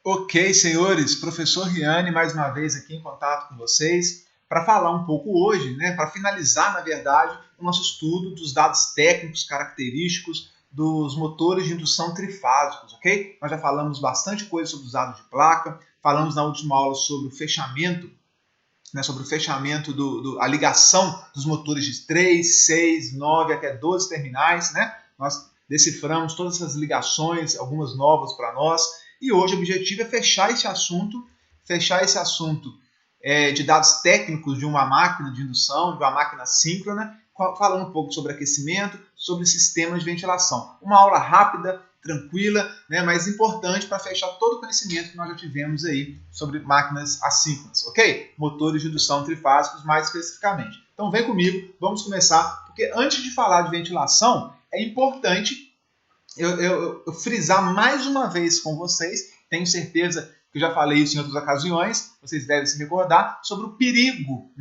Ok, senhores, professor Riane, mais uma vez aqui em contato com vocês, para falar um pouco hoje, para finalizar, na verdade, o nosso estudo dos dados técnicos característicos dos motores de indução trifásicos, ok? Nós já falamos bastante coisa sobre os dados de placa, falamos na última aula sobre o fechamento, a ligação dos motores de 3, 6, 9 até 12 terminais, Nós deciframos todas essas ligações, algumas novas para nós, e hoje o objetivo é fechar esse assunto de dados técnicos de uma máquina de indução, de uma máquina síncrona, falando um pouco sobre aquecimento, sobre sistemas de ventilação. Uma aula rápida, tranquila, mas importante para fechar todo o conhecimento que nós já tivemos aí sobre máquinas assíncronas, ok? Motores de indução trifásicos mais especificamente. Então vem comigo, vamos começar, porque antes de falar de ventilação, é importante eu frisar mais uma vez com vocês, tenho certeza que eu já falei isso em outras ocasiões, vocês devem se recordar, sobre o perigo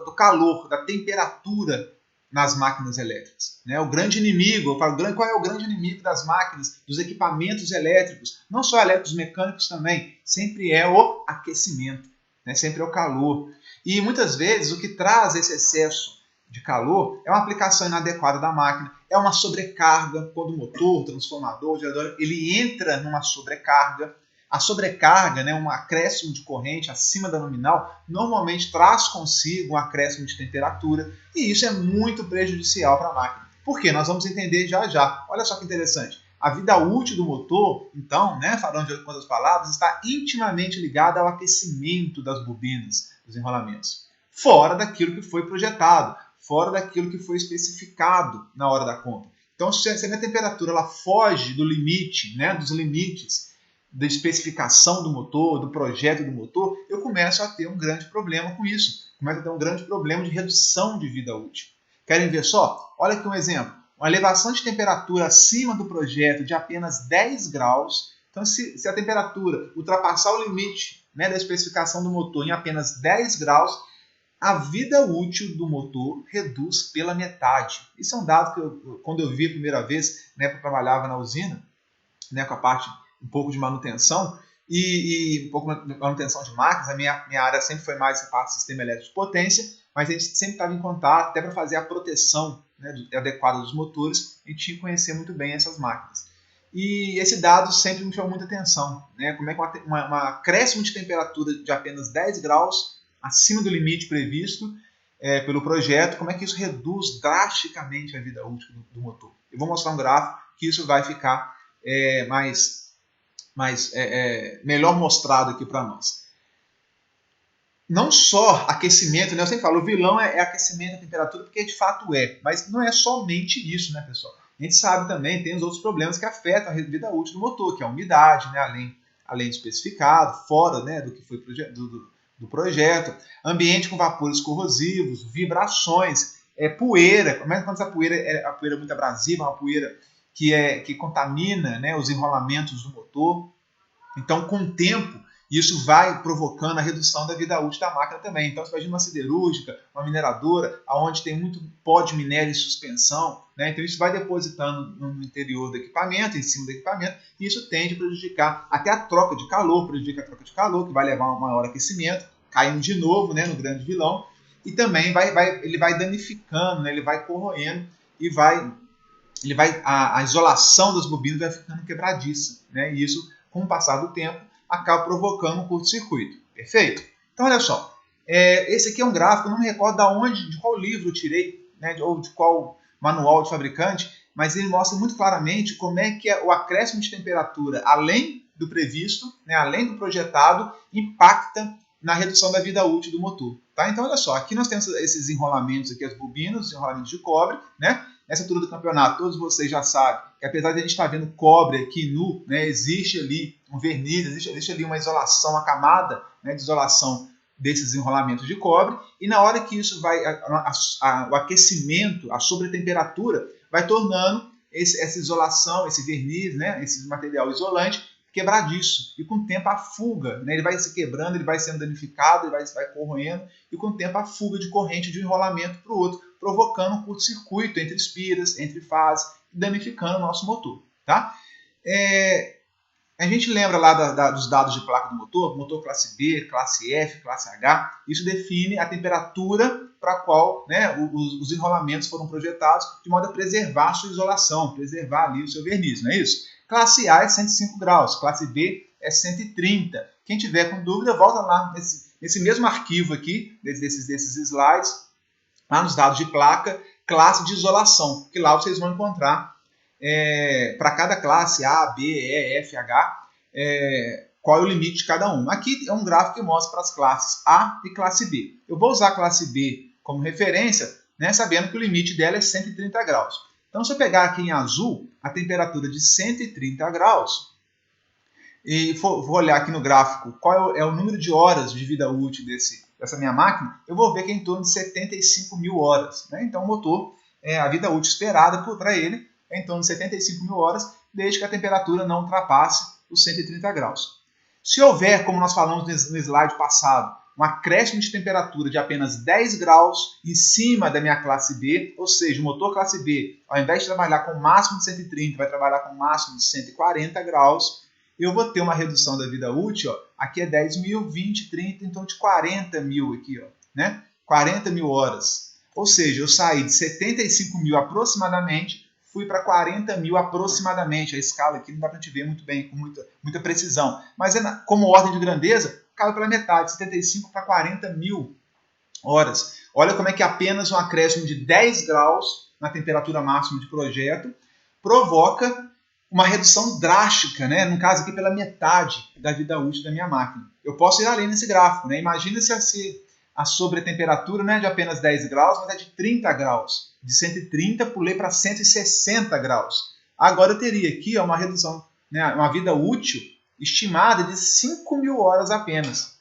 do calor, da temperatura nas máquinas elétricas. O grande inimigo, eu falo, qual é o grande inimigo das máquinas, dos equipamentos elétricos, não só elétricos, mecânicos também, sempre é o aquecimento, sempre é o calor. E muitas vezes o que traz esse excesso de calor é uma aplicação inadequada da máquina, é uma sobrecarga, quando o motor, o transformador, o gerador, ele entra numa sobrecarga. A sobrecarga, um acréscimo de corrente acima da nominal, normalmente traz consigo um acréscimo de temperatura, e isso é muito prejudicial para a máquina. Por quê? Nós vamos entender já já. Olha só que interessante. A vida útil do motor, então, falando de outras palavras, está intimamente ligada ao aquecimento das bobinas, dos enrolamentos, fora daquilo que foi projetado, fora daquilo que foi especificado na hora da compra. Então, se a minha temperatura ela foge do limite, dos limites da especificação do motor, do projeto do motor, eu começo a ter um grande problema com isso. Começo a ter um grande problema de redução de vida útil. Querem ver só? Olha aqui um exemplo. Uma elevação de temperatura acima do projeto de apenas 10 graus. Então, se a temperatura ultrapassar o limite da especificação do motor em apenas 10 graus, a vida útil do motor reduz pela metade. Isso é um dado que quando eu vi a primeira vez, porque eu trabalhava na usina, com a parte um pouco de manutenção e um pouco de manutenção de máquinas. A minha área sempre foi mais essa parte de sistema elétrico de potência, mas a gente sempre estava em contato, até para fazer a proteção adequada dos motores, a gente tinha que conhecer muito bem essas máquinas. E esse dado sempre me chamou muita atenção, como é que um acréscimo de temperatura de apenas 10 graus acima do limite previsto pelo projeto, como é que isso reduz drasticamente a vida útil do motor. Eu vou mostrar um gráfico que isso vai ficar melhor mostrado aqui para nós. Não só aquecimento, eu sempre falo, o vilão é aquecimento, a temperatura, porque de fato mas não é somente isso, pessoal? A gente sabe também, tem os outros problemas que afetam a vida útil do motor, que é a umidade, além do especificado, fora do que foi do projeto, ambiente com vapores corrosivos, vibrações, poeira, quando essa poeira é a poeira muito abrasiva, uma poeira que contamina os enrolamentos do motor. Então, com o tempo, isso vai provocando a redução da vida útil da máquina também. Então, você imagina uma siderúrgica, uma mineradora, onde tem muito pó de minério em suspensão, então isso vai depositando no interior do equipamento, em cima do equipamento, e isso tende a prejudicar até a troca de calor, que vai levar a um maior aquecimento, caindo de novo no grande vilão, e também ele vai danificando, ele vai corroendo e a isolação das bobinas vai ficando quebradiça, e isso, com o passar do tempo, acaba provocando um curto-circuito. Perfeito? Então, olha só. Esse aqui é um gráfico, eu não me recordo de qual livro eu tirei, ou de qual manual de fabricante, mas ele mostra muito claramente como é que o acréscimo de temperatura, além do previsto, além do projetado, impacta na redução da vida útil do motor. Tá? Então, olha só, aqui nós temos esses enrolamentos, aqui, as bobinas, os enrolamentos de cobre, Nessa altura do campeonato, todos vocês já sabem que, apesar de a gente estar vendo cobre aqui nu, existe ali um verniz, existe ali uma isolação, uma camada de isolação desses enrolamentos de cobre, e na hora que isso vai, o aquecimento, a sobretemperatura, vai tornando essa isolação, esse verniz, esse material isolante, quebradiço, e com o tempo a fuga, ele vai se quebrando, ele vai sendo danificado, ele vai corroendo, e com o tempo a fuga de corrente de um enrolamento para o outro, provocando um curto-circuito entre espiras, entre fases, danificando o nosso motor. Tá? A gente lembra lá dos dados de placa do motor classe B, classe F, classe H, isso define a temperatura para a qual, né, os enrolamentos foram projetados, de modo a preservar a sua isolação, preservar ali o seu verniz, não é isso? Classe A é 105 graus, classe B é 130. Quem tiver com dúvida, volta lá nesse mesmo arquivo aqui, desses slides, lá nos dados de placa, classe de isolação, que lá vocês vão encontrar para cada classe A, B, E, F, H, qual é o limite de cada um. Aqui é um gráfico que mostra para as classes A e classe B. Eu vou usar a classe B como referência, né, sabendo que o limite dela é 130 graus. Então, se eu pegar aqui em azul a temperatura de 130 graus, e vou olhar aqui no gráfico qual é o número de horas de vida útil dessa minha máquina, eu vou ver que é em torno de 75 mil horas. Né? Então, o motor, a vida útil esperada para ele é em torno de 75 mil horas, desde que a temperatura não ultrapasse os 130 graus. Se houver, como nós falamos no slide passado, um acréscimo de temperatura de apenas 10 graus em cima da minha classe B, ou seja, o motor classe B, ao invés de trabalhar com o máximo de 130, vai trabalhar com o máximo de 140 graus, eu vou ter uma redução da vida útil, ó, aqui é 10 mil, 20, 30, então de 40 mil aqui, ó, né? 40 mil horas. Ou seja, eu saí de 75 mil aproximadamente, fui para 40 mil aproximadamente. A escala aqui não dá para a gente ver muito bem, com muita precisão. Mas como ordem de grandeza, caiu pela metade, 75 para 40 mil horas. Olha como é que apenas um acréscimo de 10 graus na temperatura máxima de projeto provoca uma redução drástica, né? No caso aqui pela metade da vida útil da minha máquina. Eu posso ir além nesse gráfico, né? Imagina se a sobretemperatura não é de apenas 10 graus, mas é de 30 graus. De 130 pulei para 160 graus. Agora eu teria aqui uma redução, né? Uma vida útil estimada de 5 mil horas apenas.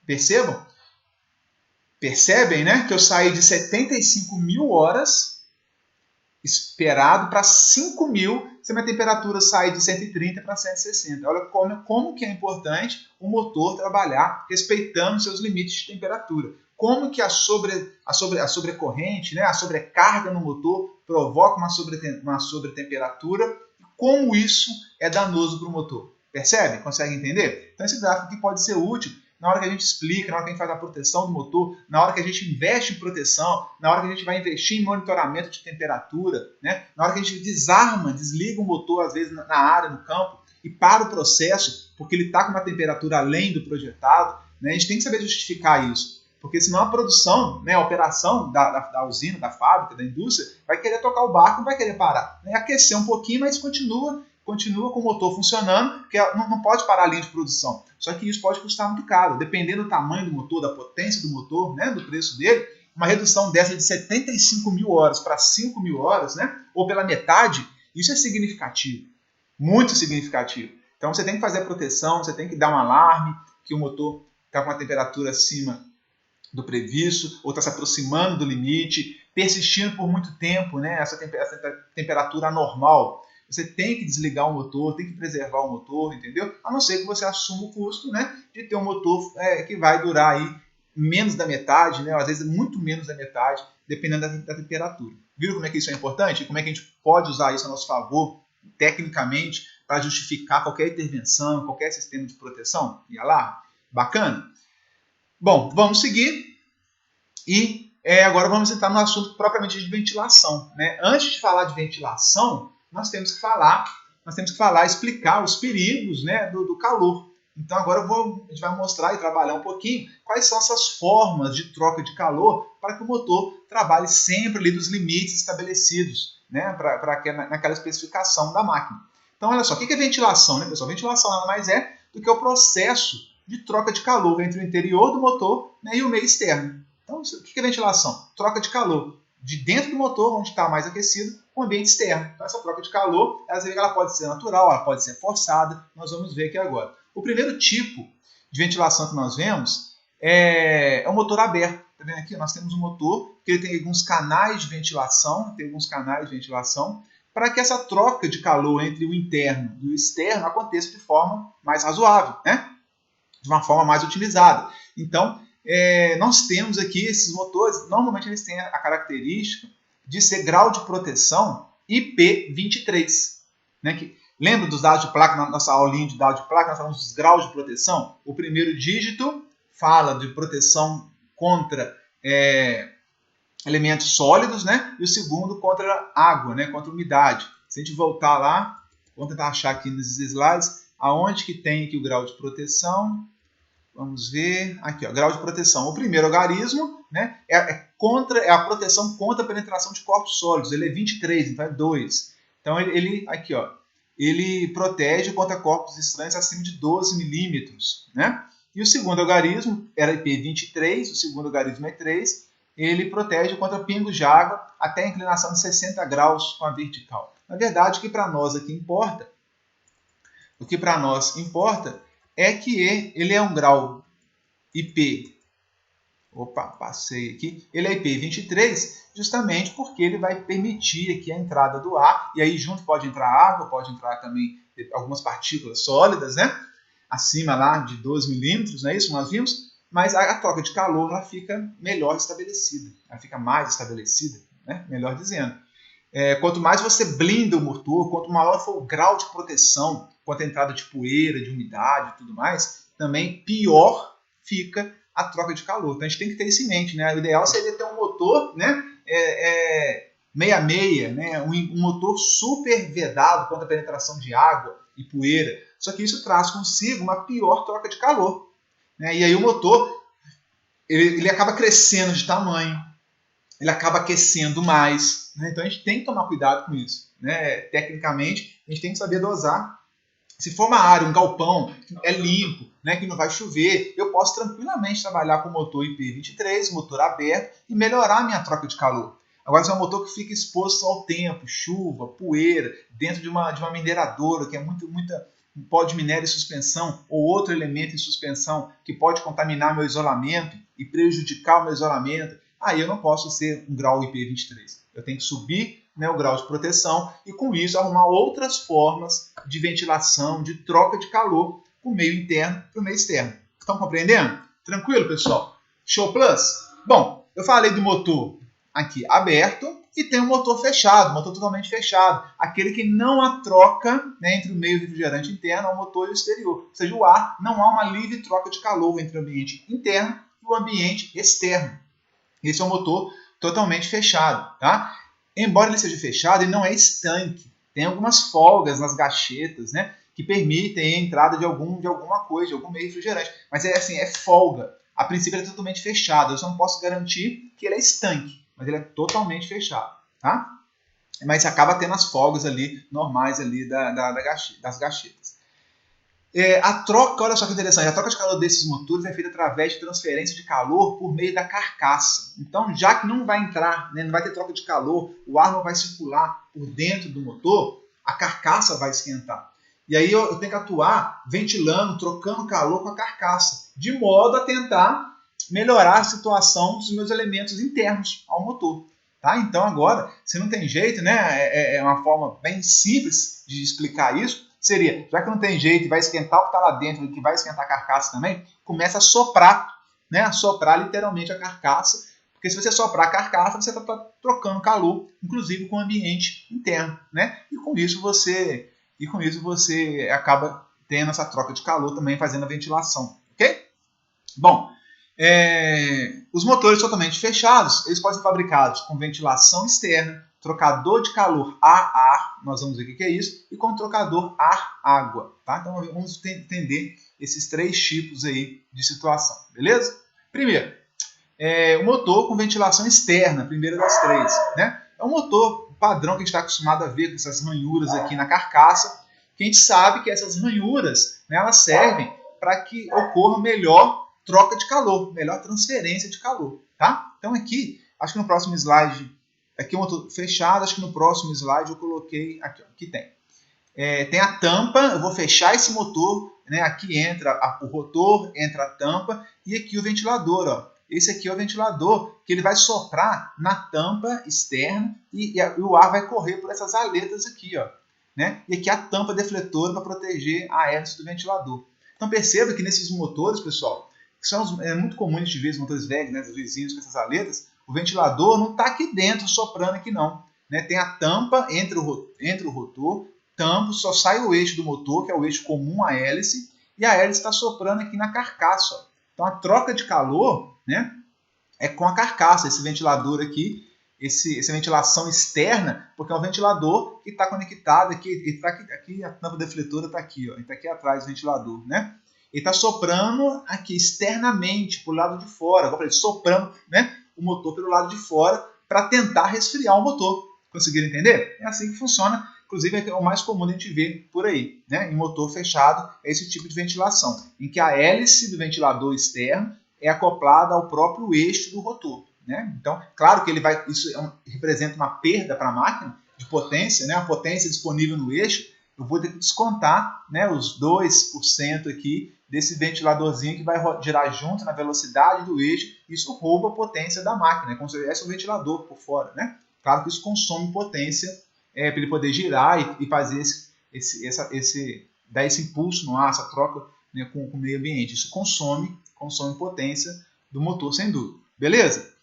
Percebam? Percebem, né? Que eu saí de 75 mil horas esperado para 5 mil se a minha temperatura sair de 130 para 160. Olha como que é importante o motor trabalhar respeitando seus limites de temperatura. Como que a sobrecorrente, né, a sobrecarga no motor provoca uma sobretemperatura e como isso é danoso para o motor. Percebe? Consegue entender? Então esse gráfico aqui pode ser útil na hora que a gente explica, na hora que a gente faz a proteção do motor, na hora que a gente investe em proteção, na hora que a gente vai investir em monitoramento de temperatura, né? Na hora que a gente desliga o motor, às vezes, na área, no campo, e para o processo, porque ele está com uma temperatura além do projetado, né? A gente tem que saber justificar isso, porque senão a produção, né, a operação da usina, da fábrica, da indústria, vai querer tocar o barco e vai querer parar. Né? Aquecer um pouquinho, mas continua com o motor funcionando, porque não pode parar a linha de produção. Só que isso pode custar muito caro. Dependendo do tamanho do motor, da potência do motor, né, do preço dele, uma redução dessa de 75 mil horas para 5 mil horas, né, ou pela metade, isso é significativo. Muito significativo. Então você tem que fazer a proteção, você tem que dar um alarme que o motor está com uma temperatura acima do previsto, ou está se aproximando do limite, persistindo por muito tempo, né, essa temperatura anormal. Você tem que desligar o motor, tem que preservar o motor, entendeu? A não ser que você assuma o custo, né, de ter um motor que vai durar aí menos da metade, né, ou às vezes muito menos da metade, dependendo da temperatura. Viram como é que isso é importante? Como é que a gente pode usar isso a nosso favor, tecnicamente, para justificar qualquer intervenção, qualquer sistema de proteção e alarme? Bacana? Bom, vamos seguir e agora vamos entrar no assunto propriamente de ventilação. Né? Antes de falar de ventilação, nós temos que falar, explicar os perigos, né, do calor. Então agora a gente vai mostrar e trabalhar um pouquinho quais são essas formas de troca de calor para que o motor trabalhe sempre ali dos limites estabelecidos, né, naquela especificação da máquina. Então olha só, o que é ventilação, né, pessoal? Ventilação nada mais é do que o processo de troca de calor entre o interior do motor, né, e o meio externo. Então o que é ventilação? Troca de calor de dentro do motor, onde está mais aquecido, com o ambiente externo. Então, essa troca de calor, ela pode ser natural, ela pode ser forçada, nós vamos ver aqui agora. O primeiro tipo de ventilação que nós vemos é o motor aberto. Está vendo aqui? Nós temos um motor que ele tem alguns canais de ventilação, para que essa troca de calor entre o interno e o externo aconteça de forma mais razoável, né? De uma forma mais otimizada. Então, nós temos aqui esses motores, normalmente eles têm a característica de ser grau de proteção IP23. Né? Lembra dos dados de placa, na nossa aulinha de dados de placa, nós falamos dos graus de proteção? O primeiro dígito fala de proteção contra elementos sólidos, né? E o segundo contra água, né? Contra umidade. Se a gente voltar lá, vamos tentar achar aqui nesses slides, aonde que tem aqui o grau de proteção. Vamos ver, aqui, ó, grau de proteção. O primeiro algarismo, né, é a proteção contra a penetração de corpos sólidos. Ele é 23, então é 2. Então aqui, ó, ele protege contra corpos estranhos acima de 12 milímetros, né? E o segundo algarismo era IP23, o segundo algarismo é 3, ele protege contra pingos de água até a inclinação de 60 graus com a vertical. Na verdade, o que para nós aqui importa, é que ele é um grau IP, ele é IP23 justamente porque ele vai permitir aqui a entrada do ar, e aí junto pode entrar água, pode entrar também algumas partículas sólidas, né? Acima lá de 12 milímetros, não é isso que nós vimos? Mas a troca de calor ela fica melhor estabelecida, ela fica mais estabelecida, né? Melhor dizendo. Quanto mais você blinda o motor, quanto maior for o grau de proteção contra a entrada de poeira, de umidade e tudo mais, também pior fica a troca de calor. Então a gente tem que ter isso em mente, né? O ideal seria ter um motor, né, 66, né, um motor super vedado contra a penetração de água e poeira. Só que isso traz consigo uma pior troca de calor, né? E aí o motor ele acaba crescendo de tamanho, ele acaba aquecendo mais, né? Então a gente tem que tomar cuidado com isso, né? Tecnicamente, a gente tem que saber dosar. Se for uma área, um galpão, é limpo, né, que não vai chover, eu posso tranquilamente trabalhar com motor IP23, motor aberto, e melhorar a minha troca de calor. Agora, se é um motor que fica exposto ao tempo, chuva, poeira, dentro de uma mineradora, que é muita pó de minério em suspensão, ou outro elemento em suspensão que pode contaminar meu isolamento e prejudicar o meu isolamento, aí eu não posso ser um grau IP23. Eu tenho que subir, né, o grau de proteção e com isso arrumar outras formas de ventilação, de troca de calor do meio interno para o meio externo. Estão compreendendo? Tranquilo, pessoal? Show Plus? Bom, eu falei do motor aqui aberto e tem um motor fechado, um motor totalmente fechado, aquele que não há troca, né, entre o meio refrigerante interno, o motor e o exterior. Ou seja, o ar, não há uma livre troca de calor entre o ambiente interno e o ambiente externo. Esse é um motor totalmente fechado, tá? Embora ele seja fechado, ele não é estanque. Tem algumas folgas nas gachetas, né, que permitem a entrada de alguma coisa, de algum meio refrigerante. Mas é folga. A princípio ele é totalmente fechado. Eu só não posso garantir que ele é estanque, mas ele é totalmente fechado, tá? Mas acaba tendo as folgas ali normais ali das gachetas. A troca, olha só que interessante, a troca de calor desses motores é feita através de transferência de calor por meio da carcaça. Então, já que não vai entrar, né, não vai ter troca de calor, o ar não vai circular por dentro do motor, a carcaça vai esquentar. E aí eu tenho que atuar ventilando, trocando calor com a carcaça, de modo a tentar melhorar a situação dos meus elementos internos ao motor. Tá? Então agora, se não tem jeito, né, é uma forma bem simples de explicar isso, seria, já que não tem jeito e vai esquentar o que está lá dentro e que vai esquentar a carcaça também, começa a soprar, né? A soprar literalmente a carcaça, porque se você soprar a carcaça, você está trocando calor, inclusive com o ambiente interno, né? E com isso você acaba tendo essa troca de calor também, fazendo a ventilação, ok? Bom, os motores totalmente fechados, eles podem ser fabricados com ventilação externa, trocador de calor ar-ar, nós vamos ver o que é isso, e com trocador ar-água. Tá? Então vamos entender esses três tipos aí de situação, beleza? Primeiro, o motor com ventilação externa, primeira das três. Né? É um motor padrão que a gente está acostumado a ver com essas ranhuras aqui na carcaça, que a gente sabe que essas ranhuras, né, elas servem para que ocorra melhor troca de calor, melhor transferência de calor. Tá? Então aqui, acho que no próximo slide, aqui é um motor fechado, acho que no próximo slide eu coloquei, aqui tem. Tem a tampa, eu vou fechar esse motor, né? Aqui entra o rotor, entra a tampa e aqui o ventilador. Ó. Esse aqui é o ventilador que ele vai soprar na tampa externa e o ar vai correr por essas aletas aqui. Ó, né? E aqui a tampa defletora para proteger a hélice do ventilador. Então perceba que nesses motores, pessoal, que é muito comum a gente ver os motores velhos, né, dos vizinhos com essas aletas, o ventilador não está aqui dentro soprando aqui não. Né? Tem a tampa entre o rotor, tampo, só sai o eixo do motor, que é o eixo comum à hélice, e a hélice está soprando aqui na carcaça. Ó. Então, a troca de calor, né, é com a carcaça, esse ventilador aqui, essa ventilação externa, porque é um ventilador que está conectado aqui, ele tá aqui, a tampa defletora está aqui, ó, ele está aqui atrás do ventilador, né? Ele está soprando aqui externamente, para o lado de fora, como eu falei, soprando, né, o motor pelo lado de fora para tentar resfriar o motor. Conseguiram entender? É assim que funciona. Inclusive, é o mais comum a gente ver por aí, né? Em motor fechado, é esse tipo de ventilação, em que a hélice do ventilador externo é acoplada ao próprio eixo do rotor, né? Então, claro que isso representa uma perda para a máquina de potência, né? A potência disponível no eixo, eu vou ter que descontar, né, os 2% aqui desse ventiladorzinho que vai girar junto na velocidade do eixo. Isso rouba a potência da máquina, é como se tivesse um ventilador por fora, né? Claro que isso consome potência para ele poder girar e fazer dar esse impulso no ar, essa troca, né, com o meio ambiente. Isso consome potência do motor, sem dúvida. Beleza?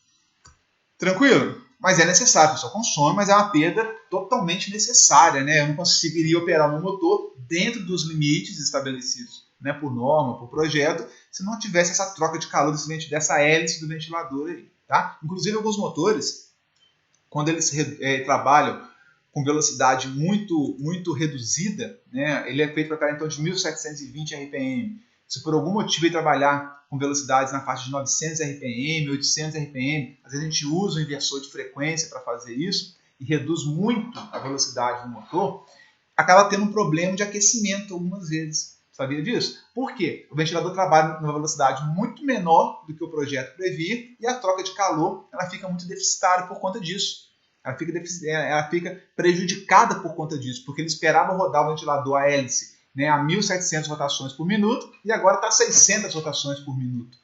Tranquilo? Mas é necessário, pessoal. Consome, mas é uma perda totalmente necessária, né? Eu não conseguiria operar o meu motor dentro dos limites estabelecidos, né, por norma, por projeto, se não tivesse essa troca de calor dessa hélice do ventilador aí, tá? Inclusive, alguns motores, quando eles trabalham com velocidade muito reduzida, né, ele é feito para em torno de 1720 RPM. Se por algum motivo ele trabalhar com velocidades na faixa de 900 RPM, 800 RPM, às vezes a gente usa um inversor de frequência para fazer isso e reduz muito a velocidade do motor, acaba tendo um problema de aquecimento algumas vezes. Sabia disso? Por quê? O ventilador trabalha numa velocidade muito menor do que o projeto previa e a troca de calor ela fica muito deficitária por conta disso. Ela fica prejudicada por conta disso, porque ele esperava rodar o ventilador a hélice, né, a 1.700 rotações por minuto e agora está a 600 rotações por minuto.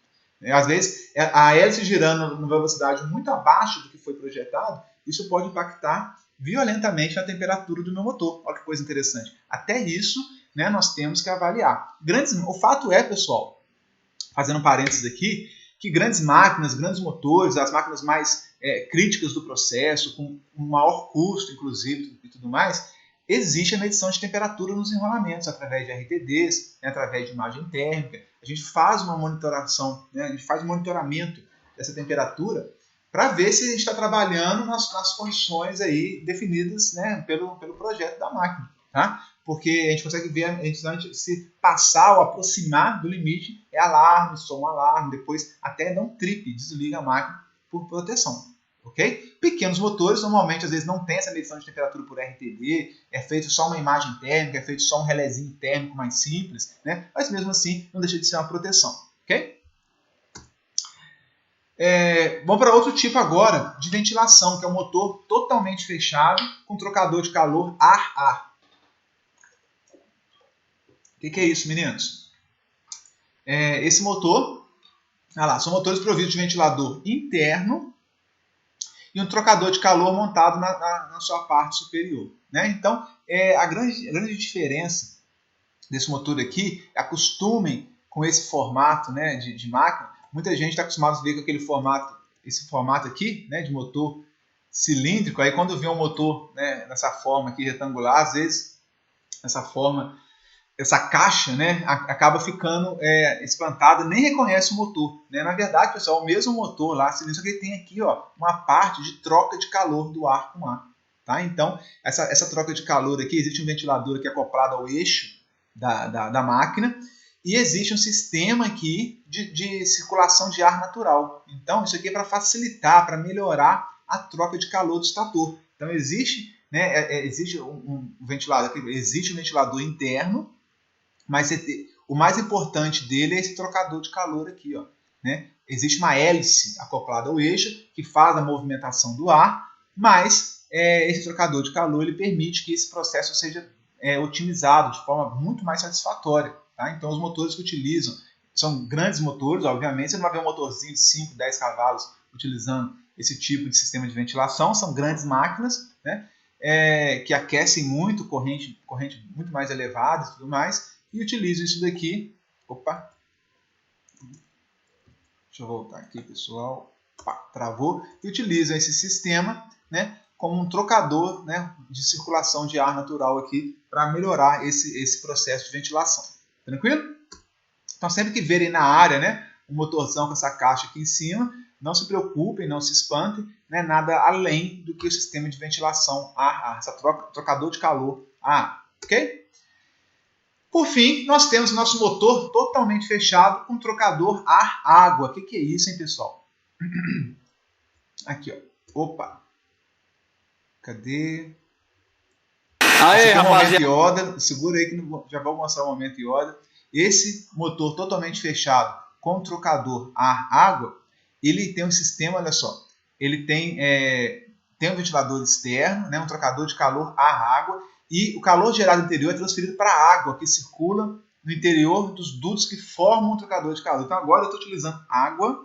Às vezes, a hélice girando numa velocidade muito abaixo do que foi projetado, isso pode impactar violentamente na temperatura do meu motor. Olha que coisa interessante. Até isso, né, nós temos que avaliar. O fato é, pessoal, fazendo parênteses aqui, que grandes máquinas, grandes motores, as máquinas mais críticas do processo, com um maior custo, inclusive, e tudo mais, existe a medição de temperatura nos enrolamentos, através de RTDs, né, através de imagem térmica. A gente faz uma monitoração, né, a gente faz um monitoramento dessa temperatura para ver se a gente está trabalhando nas condições aí definidas, né, pelo projeto da máquina. Tá? Porque a gente consegue ver, a gente se passar ou aproximar do limite, é alarme, som um alarme, depois até dá um trip, desliga a máquina por proteção. Okay? Pequenos motores, normalmente, às vezes não tem essa medição de temperatura por RTD, é feito só uma imagem térmica, é feito só um relézinho térmico mais simples, né? Mas mesmo assim, não deixa de ser uma proteção. Ok? Vamos para outro tipo agora de ventilação, que é um motor totalmente fechado, com trocador de calor ar-ar. O que é isso, meninos? Esse motor, são motores providos de ventilador interno e um trocador de calor montado na sua parte superior. Né? Então, a grande diferença desse motor aqui, acostumem com esse formato, né, de máquina. Muita gente está acostumada a ver com esse formato aqui, né, de motor cilíndrico. Aí quando vê um motor, né, nessa forma aqui retangular, às vezes essa caixa, né, acaba ficando espantada, nem reconhece o motor. Né? Na verdade, pessoal, o mesmo motor lá, só que ele tem aqui, ó, uma parte de troca de calor do ar com ar. Tá? Então, essa troca de calor aqui, existe um ventilador aqui acoplado ao eixo da máquina e existe um sistema aqui de circulação de ar natural. Então, isso aqui é para facilitar, para melhorar a troca de calor do estator. Então, existe um ventilador aqui, existe um ventilador interno, mas o mais importante dele é esse trocador de calor aqui. Ó, né? Existe uma hélice acoplada ao eixo que faz a movimentação do ar, mas esse trocador de calor ele permite que esse processo seja otimizado de forma muito mais satisfatória. Tá? Então, os motores que utilizam são grandes motores, obviamente. Você não vai ver um motorzinho de 5, 10 cavalos utilizando esse tipo de sistema de ventilação. São grandes máquinas, né? Que aquecem muito, corrente muito mais elevada e tudo mais. E utilizo isso daqui. Opa! Deixa eu voltar aqui, pessoal. Travou. E utilizo esse sistema, né, como um trocador, né, de circulação de ar natural aqui para melhorar esse processo de ventilação. Tranquilo? Então, sempre que verem na área, né, um motorzão com essa caixa aqui em cima, não se preocupem, não se espantem, né, nada além do que o sistema de ventilação ar-ar, essa trocador de calor ar, ok? Por fim, nós temos o nosso motor totalmente fechado com trocador ar-água. O que é isso, hein, pessoal? Aqui, ó. Opa! Cadê? Aí, rapaziada. Yoda. Segura aí que já vou mostrar o momento Yoda. Esse motor totalmente fechado com trocador ar-água, ele tem um sistema, olha só, ele tem um ventilador externo, né, um trocador de calor ar-água, e o calor gerado no interior é transferido para a água que circula no interior dos dutos que formam o trocador de calor. Então agora eu estou utilizando água,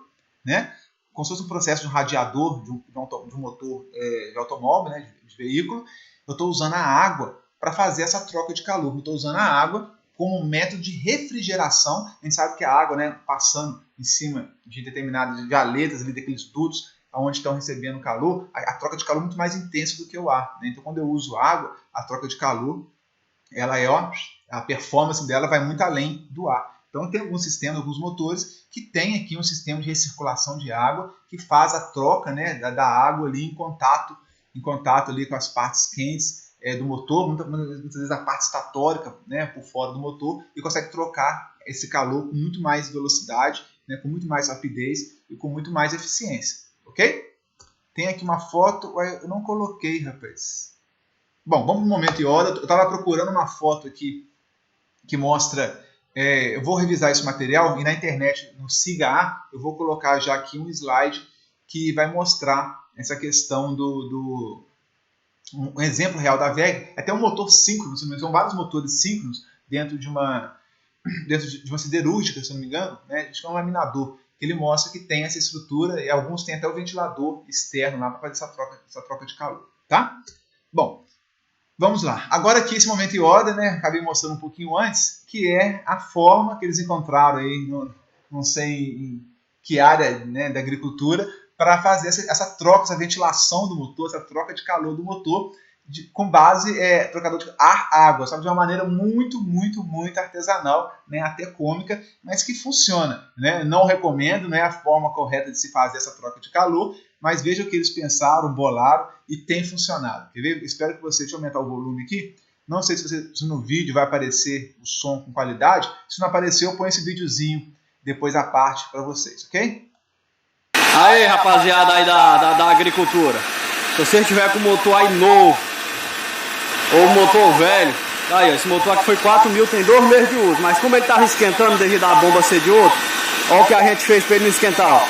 né, como se fosse um processo de um radiador de um motor de automóvel, né, de veículo. Eu estou usando a água para fazer essa troca de calor. Eu estou usando a água como método de refrigeração. A gente sabe que a água, né, passando em cima de determinadas galetas, ali, daqueles dutos onde estão recebendo calor, a troca de calor é muito mais intensa do que o ar, né? Então, quando eu uso água, a troca de calor, ela a performance dela vai muito além do ar. Então, tem alguns sistemas, alguns motores que tem aqui um sistema de recirculação de água que faz a troca, né, da água ali em contato ali com as partes quentes do motor, muitas vezes a parte estatórica, né, por fora do motor, e consegue trocar esse calor com muito mais velocidade, né, com muito mais rapidez e com muito mais eficiência. Ok? Tem aqui uma foto, eu não coloquei, rapaz. Bom, vamos para o momento Yoda. Eu estava procurando uma foto aqui que mostra. Eu vou revisar esse material e na internet, no SIGA, eu vou colocar já aqui um slide que vai mostrar essa questão um exemplo real da VEG. Até um motor síncrono, são vários motores síncronos dentro de uma siderúrgica, se não me engano, né? Acho que é um laminador, que ele mostra que tem essa estrutura e alguns têm até o ventilador externo lá para fazer essa troca de calor, tá? Bom, vamos lá. Agora aqui esse momento Yoda, né? Acabei mostrando um pouquinho antes, que é a forma que eles encontraram aí, não sei em que área, né, da agricultura, para fazer essa troca, essa ventilação do motor, essa troca de calor do motor, com base trocador de ar-água, sabe? De uma maneira muito, muito, muito artesanal, né? Até cômica, mas que funciona, né? Não recomendo, não é a forma correta de se fazer essa troca de calor, mas veja o que eles pensaram, bolaram e tem funcionado. Quer ver? Espero que você... Deixa eu aumentar o volume aqui. Não sei se no vídeo vai aparecer o som com qualidade. Se não aparecer, eu ponho esse videozinho depois à parte para vocês, ok? Aí, rapaziada aí da agricultura. Se você tiver com o motor aí novo ou motor velho, aí, esse motor aqui foi 4 mil, tem 2 meses de uso, mas como ele estava esquentando devido à bomba ser de outro, olha o que a gente fez para ele não esquentar, ó.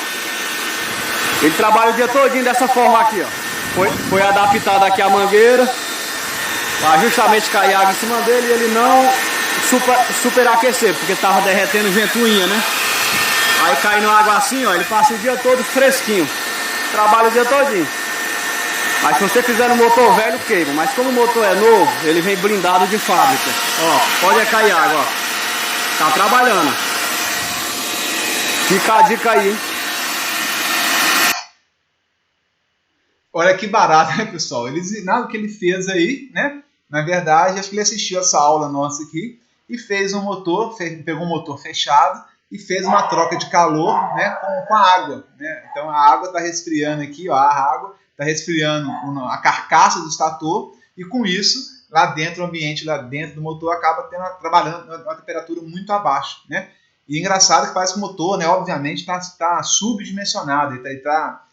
Ele trabalha o dia todinho dessa forma aqui, ó. Foi adaptado aqui a mangueira para justamente cair água em cima dele e ele não superaquecer, porque estava derretendo ventoinha, né? Aí caindo água assim, ó, ele passa o dia todo fresquinho, trabalha o dia todinho. Mas se você fizer no motor velho, queima. Mas como o motor é novo, ele vem blindado de fábrica. Ó, pode cair água, ó. Tá trabalhando. Fica a dica aí, hein? Olha que barato, né, pessoal? Nada que ele fez aí, né? Na verdade, acho que ele assistiu essa aula nossa aqui e fez um motor, pegou um motor fechado e fez uma troca de calor, né, com a água, né? Então a água está resfriando aqui, ó, a água está resfriando a carcaça do estator e com isso, lá dentro, o ambiente lá dentro do motor acaba trabalhando a uma temperatura muito abaixo, né? E é engraçado que parece que o motor, né, obviamente, está subdimensionado, ele está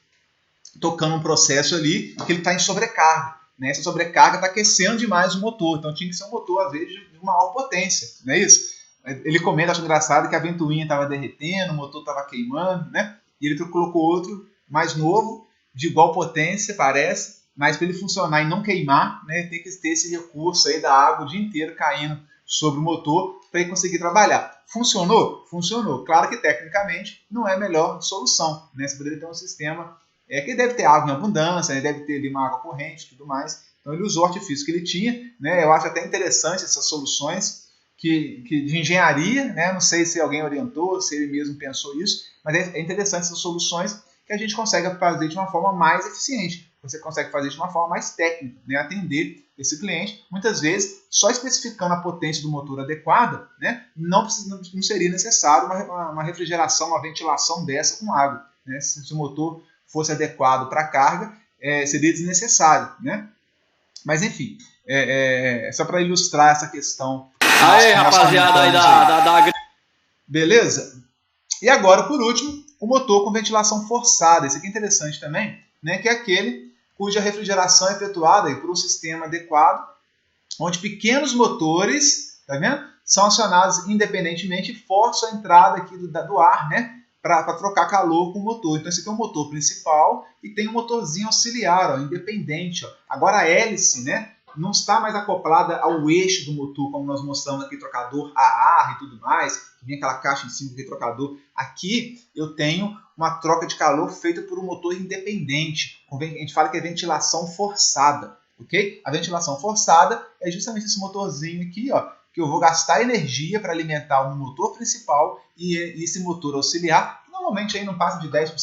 tocando um processo ali que ele está em sobrecarga, né? Essa sobrecarga está aquecendo demais o motor, então tinha que ser um motor, às vezes, de maior potência, não é isso? Ele comenta, acho engraçado, que a ventoinha estava derretendo, o motor estava queimando, né? E ele colocou outro mais novo, de igual potência, parece, mas para ele funcionar e não queimar, né, tem que ter esse recurso aí da água o dia inteiro caindo sobre o motor para ele conseguir trabalhar. Funcionou? Funcionou. Claro que tecnicamente não é a melhor solução, né? Você poderia ter um sistema que deve ter água em abundância, né? Deve ter ali uma água corrente e tudo mais. Então ele usou o artifício que ele tinha, né? Eu acho até interessante essas soluções que de engenharia, né? Não sei se alguém orientou, se ele mesmo pensou isso, mas é interessante essas soluções que a gente consegue fazer de uma forma mais eficiente. você consegue fazer de uma forma mais técnica, né? Atender esse cliente, muitas vezes, só especificando a potência do motor adequada, né? Não seria necessário uma refrigeração, uma ventilação dessa com água, né? Se o motor fosse adequado para a carga, seria desnecessário, né? Mas enfim, só para ilustrar essa questão. Aí, rapaziada aí da... Beleza? E agora, por último, o motor com ventilação forçada. Esse aqui é interessante também, né? Que é aquele cuja refrigeração é efetuada por um sistema adequado, onde pequenos motores, tá vendo? São acionados independentemente e forçam a entrada aqui do ar, né? Para trocar calor com o motor. Então esse aqui é o motor principal e tem um motorzinho auxiliar, ó, independente. Ó. Agora a hélice, né, não está mais acoplada ao eixo do motor, como nós mostramos aqui, trocador a ar e tudo mais. Vem aquela caixa em cima do trocador. Aqui eu tenho uma troca de calor feita por um motor independente. A gente fala que é ventilação forçada. Okay? A ventilação forçada é justamente esse motorzinho aqui, ó, que eu vou gastar energia para alimentar o motor principal e esse motor auxiliar, que normalmente aí não passa de 10%,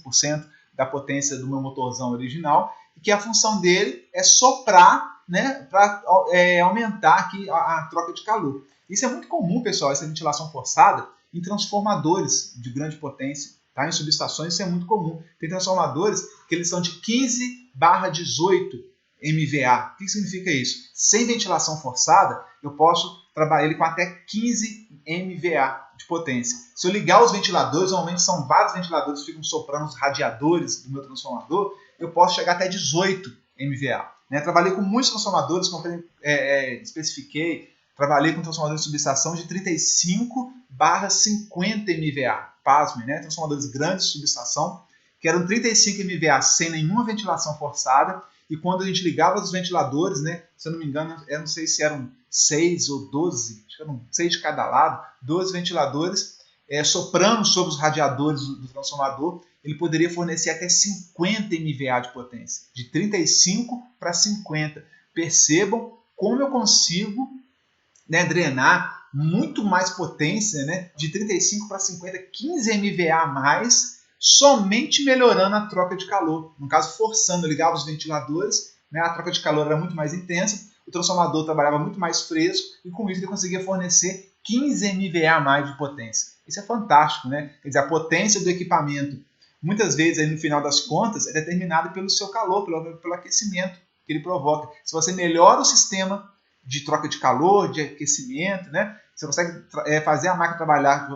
5% da potência do meu motorzão original, e que a função dele é soprar, né, para aumentar aqui a troca de calor. Isso é muito comum, pessoal, essa ventilação forçada, em transformadores de grande potência. Tá? Em subestações isso é muito comum. Tem transformadores que eles são de 15/18 MVA. O que significa isso? Sem ventilação forçada, eu posso trabalhar ele com até 15 MVA de potência. Se eu ligar os ventiladores, normalmente são vários ventiladores que ficam soprando os radiadores do meu transformador, eu posso chegar até 18 MVA. Né? Trabalhei com muitos transformadores, como especifiquei, trabalhei com transformadores de subestação de 35/50 MVA. Pasmem, né? Transformadores grandes de subestação, que eram 35 MVA sem nenhuma ventilação forçada. E quando a gente ligava os ventiladores, né, se eu não me engano, eu não sei se eram 6 ou 12, acho que eram 6 de cada lado, 12 ventiladores soprando sobre os radiadores do transformador, ele poderia fornecer até 50 MVA de potência, de 35 para 50. Percebam como eu consigo, né, drenar muito mais potência, né, de 35 para 50, 15 MVA a mais, somente melhorando a troca de calor. No caso, forçando, eu ligava os ventiladores, né, a troca de calor era muito mais intensa, o transformador trabalhava muito mais fresco e com isso ele conseguia fornecer 15 MVA a mais de potência. Isso é fantástico, né? Quer dizer, a potência do equipamento, muitas vezes, aí, no final das contas, é determinada pelo seu calor, pelo aquecimento que ele provoca. Se você melhora o sistema de troca de calor, de aquecimento, né, você consegue fazer a máquina trabalhar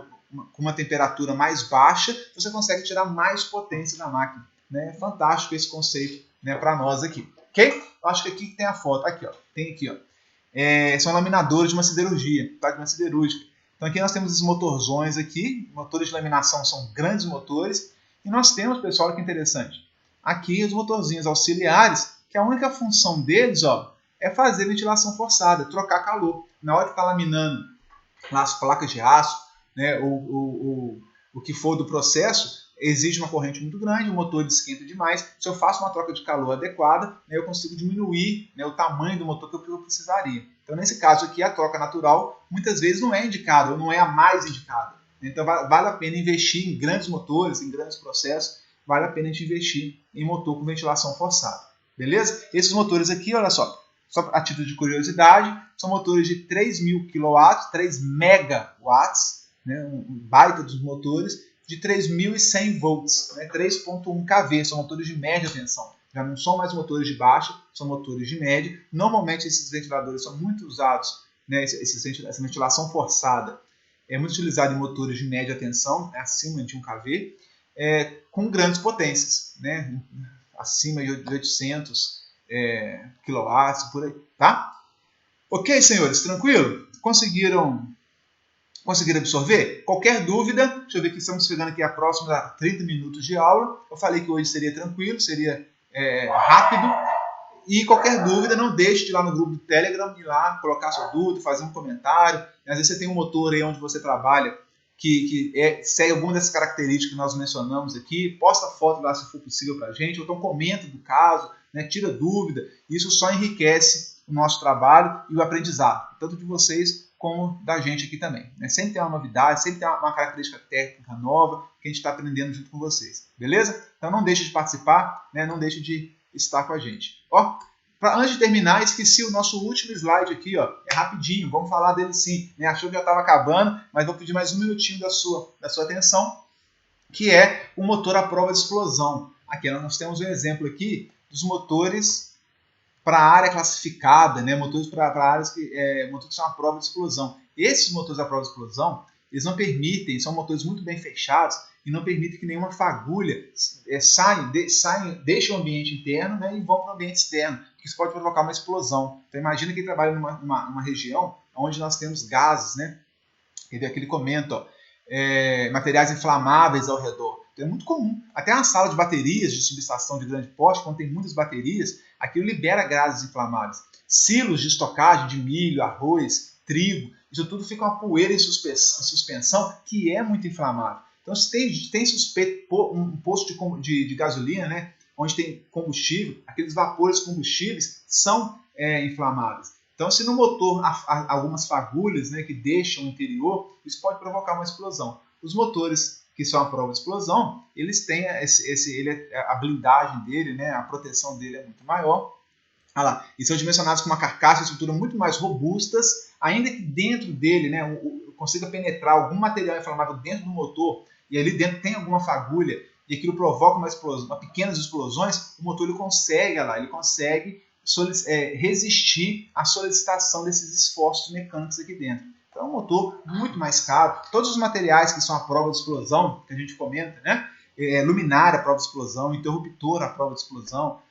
com uma temperatura mais baixa, você consegue tirar mais potência da máquina. Né? É fantástico esse conceito, né, para nós aqui. Ok? Eu acho que aqui tem a foto. Aqui, ó. Tem aqui, ó. São laminadores de uma siderurgia, tá? De uma siderúrgica. Então aqui nós temos esses motorzões aqui. Motores de laminação são grandes motores. E nós temos, pessoal, olha que interessante. Aqui os motorzinhos auxiliares, que a única função deles, ó, é fazer ventilação forçada, trocar calor. Na hora que está laminando as placas de aço, né, o que for do processo, exige uma corrente muito grande, o motor esquenta demais. Se eu faço uma troca de calor adequada, né, eu consigo diminuir, né, o tamanho do motor que eu precisaria. Então, nesse caso aqui, a troca natural muitas vezes não é indicada, ou não é a mais indicada. Então, vale a pena investir em grandes motores, em grandes processos, vale a pena a gente investir em motor com ventilação forçada. Beleza? Esses motores aqui, olha só a título de curiosidade, são motores de 3.000 kW, 3 megawatts, né, um baita dos motores, de 3.100 volts, né, 3.1 kV, são motores de média tensão. Já não são mais motores de baixa, são motores de média. Normalmente esses ventiladores são muito usados, né, essa ventilação forçada é muito utilizada em motores de média tensão, acima de 1 kV, com grandes potências, né, acima de 800 kW, por aí, tá? Ok, senhores, tranquilo? Conseguiram absorver? Qualquer dúvida, deixa eu ver que estamos chegando aqui a próximos a 30 minutos de aula. Eu falei que hoje seria tranquilo, seria rápido. E qualquer dúvida, não deixe de ir lá no grupo do Telegram, ir lá, colocar sua dúvida, fazer um comentário. Às vezes você tem um motor aí onde você trabalha que segue alguma dessas características que nós mencionamos aqui, posta foto lá se for possível para a gente, ou então comenta do caso, né, tira dúvida. Isso só enriquece o nosso trabalho e o aprendizado, tanto de vocês como da gente aqui também. Né? Sempre tem uma novidade, sempre tem uma característica técnica nova que a gente está aprendendo junto com vocês. Beleza? Então não deixe de participar, né? Não deixe de estar com a gente. Ó, antes de terminar, esqueci o nosso último slide aqui, ó. É rapidinho, vamos falar dele sim. Né? Achou que já estava acabando, mas vou pedir mais um minutinho da sua atenção, que é o motor à prova de explosão. Aqui nós temos um exemplo aqui dos motores para a área classificada, né? Motores para áreas motores que são à prova de explosão. Esses motores à prova de explosão, eles não permitem, são motores muito bem fechados e não permitem que nenhuma fagulha deixe o ambiente interno, né, e vão para o ambiente externo, que isso pode provocar uma explosão. Então imagina que ele trabalha numa região onde nós temos gases, né? Aqui ele comenta, ó, materiais inflamáveis ao redor. Então é muito comum. Até na sala de baterias de subestação de grande porte, quando tem muitas baterias, aquilo libera gases inflamáveis. Silos de estocagem de milho, arroz, trigo, isso tudo fica uma poeira em suspensão que é muito inflamável. Então, se tem suspeito um posto de gasolina, né, onde tem combustível, aqueles vapores combustíveis são inflamáveis. Então, se no motor há algumas fagulhas, né, que deixam o interior, isso pode provocar uma explosão. Os motores que são à prova de explosão, eles têm a blindagem dele, né, a proteção dele é muito maior. E são dimensionados com uma carcaça e estrutura muito mais robustas, ainda que dentro dele, né, consiga penetrar algum material inflamável dentro do motor, e ali dentro tem alguma fagulha, e aquilo provoca pequenas explosões, o motor ele consegue resistir à solicitação desses esforços mecânicos aqui dentro. Então é um motor muito mais caro. Todos os materiais que são à prova de explosão, que a gente comenta, né, luminária à prova de explosão, interruptor à prova de explosão,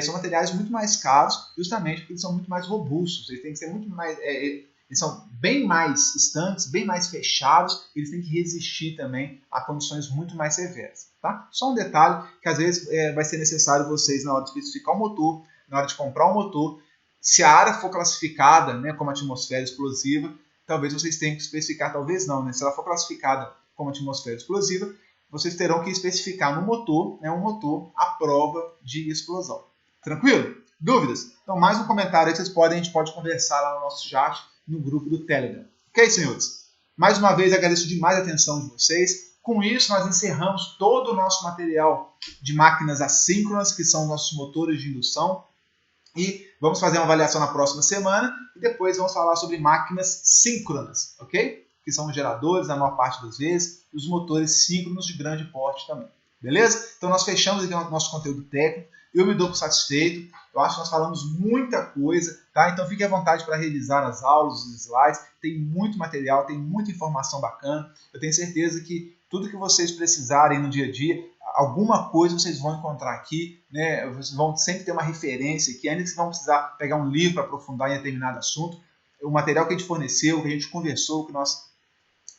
são materiais muito mais caros, justamente porque eles são muito mais robustos. Eles têm que ser muito mais, eles são bem mais estanques, bem mais fechados. Eles têm que resistir também a condições muito mais severas. Tá? Só um detalhe que às vezes vai ser necessário vocês, na hora de especificar o motor, na hora de comprar um motor, se a área for classificada, né, como atmosfera explosiva, talvez vocês tenham que especificar, talvez não, né? Se ela for classificada como atmosfera explosiva, vocês terão que especificar no motor, né, um motor à prova de explosão. Tranquilo? Dúvidas? Então, mais um comentário aí que a gente pode conversar lá no nosso chat, no grupo do Telegram. Ok, senhores? Mais uma vez, agradeço demais a atenção de vocês. Com isso, nós encerramos todo o nosso material de máquinas assíncronas, que são nossos motores de indução. E vamos fazer uma avaliação na próxima semana. E depois vamos falar sobre máquinas síncronas, ok? Que são os geradores, na maior parte das vezes, e os motores síncronos de grande porte também. Beleza? Então nós fechamos aqui o nosso conteúdo técnico. Eu me dou por satisfeito. Eu acho que nós falamos muita coisa, tá? Então fique à vontade para revisar as aulas, os slides. Tem muito material, tem muita informação bacana. Eu tenho certeza que tudo que vocês precisarem no dia a dia, alguma coisa vocês vão encontrar aqui, né? Vocês vão sempre ter uma referência aqui, ainda que vocês vão precisar pegar um livro para aprofundar em determinado assunto. O material que a gente forneceu, que a gente conversou, que nós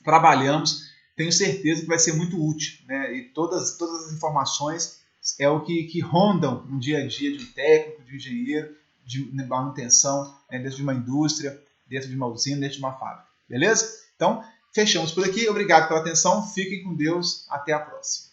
trabalhamos, tenho certeza que vai ser muito útil, né? E todas as informações é o que rondam no dia a dia de um técnico, de um engenheiro, de manutenção, né, dentro de uma indústria, dentro de uma usina, dentro de uma fábrica. Beleza? Então, fechamos por aqui. Obrigado pela atenção. Fiquem com Deus. Até a próxima.